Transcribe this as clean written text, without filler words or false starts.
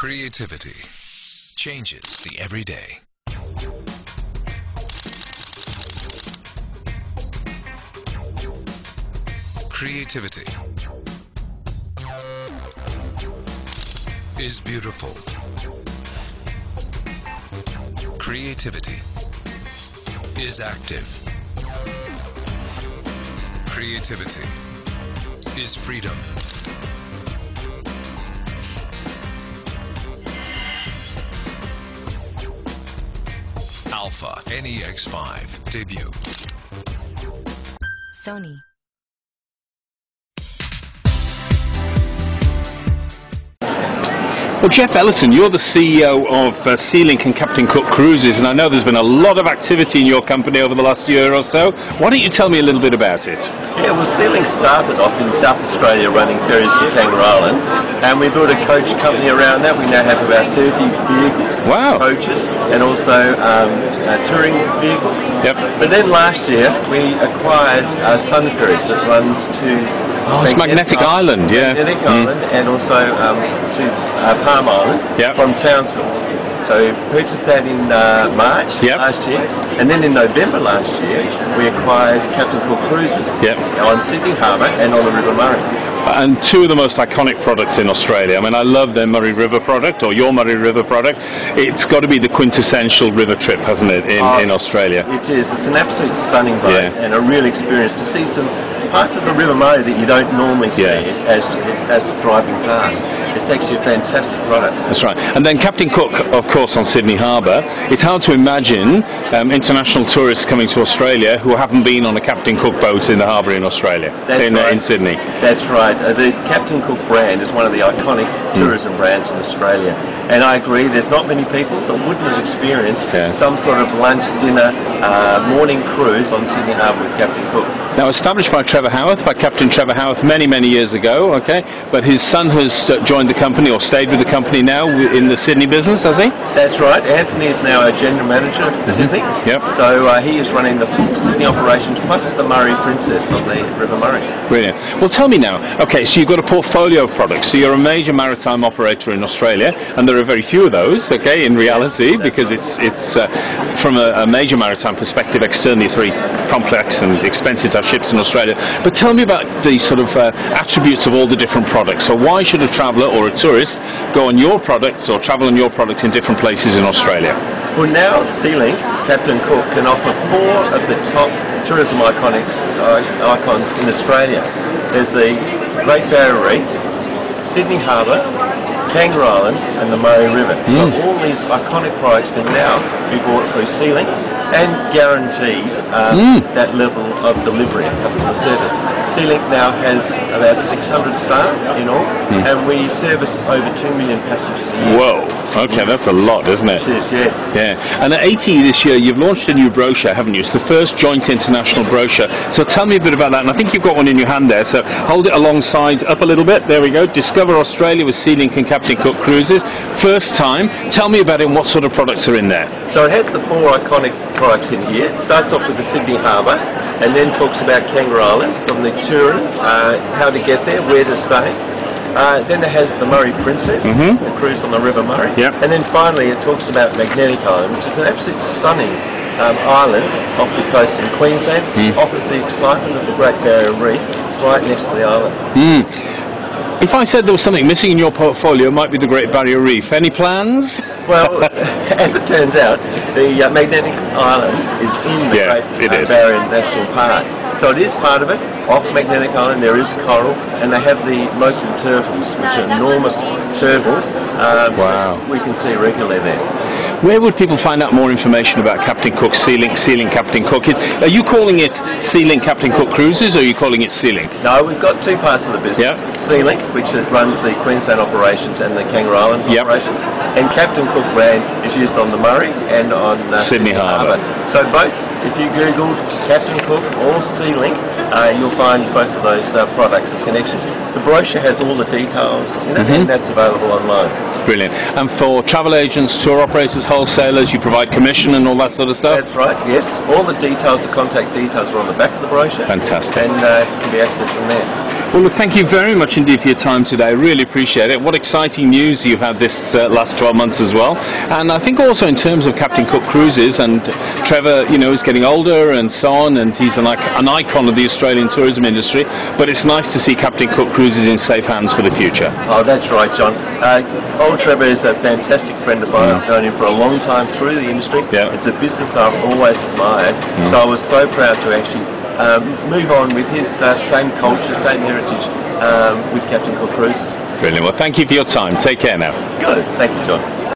Creativity changes the everyday. Creativity is beautiful. Creativity is active. Creativity is freedom. Alpha NEX5 debut. Sony. Well, Jeff Ellison, you're the CEO of Sealink and Captain Cook Cruises, and I know there's been a lot of activity in your company over the last year or so. Why don't you tell me a little bit about it? Yeah, well, Sealink started off in South Australia running ferries to Kangaroo Island, and we built a coach company around that. We now have about 30 vehicles, wow, coaches, and also touring vehicles. Yep. But then last year we acquired Sun Ferries that runs to Magnetic Island, yeah. Magnetic Island, and also to Palm Island from Townsville. So we purchased that in March last year, and then in November last year we acquired Captain Cook Cruises on Sydney Harbour and on the River Murray. And two of the most iconic products in Australia. I mean, I love their Murray River product, or your Murray River product. It's got to be the quintessential river trip, hasn't it, in Australia? It is. It's an absolute stunning boat and a real experience to see some parts of the River Murray that you don't normally see as driving past. It's actually a fantastic product. That's right. And then Captain Cook, of course, on Sydney Harbour. It's hard to imagine international tourists coming to Australia who haven't been on a Captain Cook boat in the harbour in Australia, in Sydney. That's right. The Captain Cook brand is one of the iconic tourism brands in Australia. And I agree, there's not many people that wouldn't have experienced some sort of lunch, dinner, morning cruise on Sydney Harbour with Captain Cook. Now, established by Captain Trevor Howarth many years ago, but his son has joined the company, or stayed with the company now in the Sydney business, has he? That's right. Anthony is now a general manager for Sydney. Yep. So he is running the full Sydney operations plus the Murray Princess on the River Murray. Brilliant. Well, tell me now, so you've got a portfolio of products. So you're a major maritime operator in Australia, and there are very few of those, in reality, because it's from a major maritime perspective, externally it's very complex and expensive to have ships in Australia. But tell me about the sort of attributes of all the different products. So why should a traveller or a tourist go on your products or travel on your products in different places in Australia? Well, now Sealink, Captain Cook, can offer 4 of the top tourism icons in Australia. There's the Great Barrier Reef, Sydney Harbour, Kangaroo Island and the Murray River. So all these iconic products can now be bought through Sealink and guaranteed that level of delivery and customer service. Sealink now has about 600 staff in all, and we service over 2 million passengers a year. Whoa, okay, that's a lot, isn't it? It is, yes. Yeah, and at ATE this year, you've launched a new brochure, haven't you? It's the first joint international brochure. So tell me a bit about that, and I think you've got one in your hand there, so hold it alongside, up a little bit, there we go. Discover Australia with Sealink and Captain Cook Cruises. First time, tell me about it and what sort of products are in there. So it has the 4 iconic products in here. It starts off with the Sydney Harbour and then talks about Kangaroo Island, from the touring, how to get there, where to stay. Then it has the Murray Princess, the cruise on the River Murray. And then finally it talks about Magnetic Island, which is an absolute stunning island off the coast in Queensland. Offers the excitement of the Great Barrier Reef right next to the island. If I said there was something missing in your portfolio, it might be the Great Barrier Reef. Any plans? Well, as it turns out, the Magnetic Island is in the Great Barrier National Park. So it is part of it. Off Magnetic Island there is coral, and they have the local turtles, which are enormous turtles. We can see regularly there. Where would people find out more information about Captain Cook, Sealink Captain Cook? Are you calling it Sealink Captain Cook Cruises, or are you calling it Sealink? No, we've got 2 parts of the business. Sealink, which runs the Queensland operations and the Kangaroo Island operations, and Captain Cook brand is used on the Murray and on Sydney Harbour. So both, if you Google Captain Cook or Sealink, you'll find both of those products and connections. The brochure has all the details in it, and that's available online. Brilliant. And for travel agents, tour operators, wholesalers, you provide commission and all that sort of stuff? That's right, yes. All the details, the contact details are on the back of the brochure. Fantastic. And can be accessed from there. Well, look, thank you very much indeed for your time today. I really appreciate it. What exciting news you've had this last 12 months as well. And I think also in terms of Captain Cook Cruises, and Trevor, you know, is getting older and so on, and he's an icon of the Australian tourism industry. But it's nice to see Captain Cook Cruises in safe hands for the future. Oh, that's right, John. Old Trevor is a fantastic friend of mine. I've known him for a long time through the industry. Yeah. It's a business I've always admired. So I was so proud to actually move on with his same culture, same heritage with Captain Cook Cruises. Brilliant. Well, thank you for your time. Take care now. Good. Thank you, John.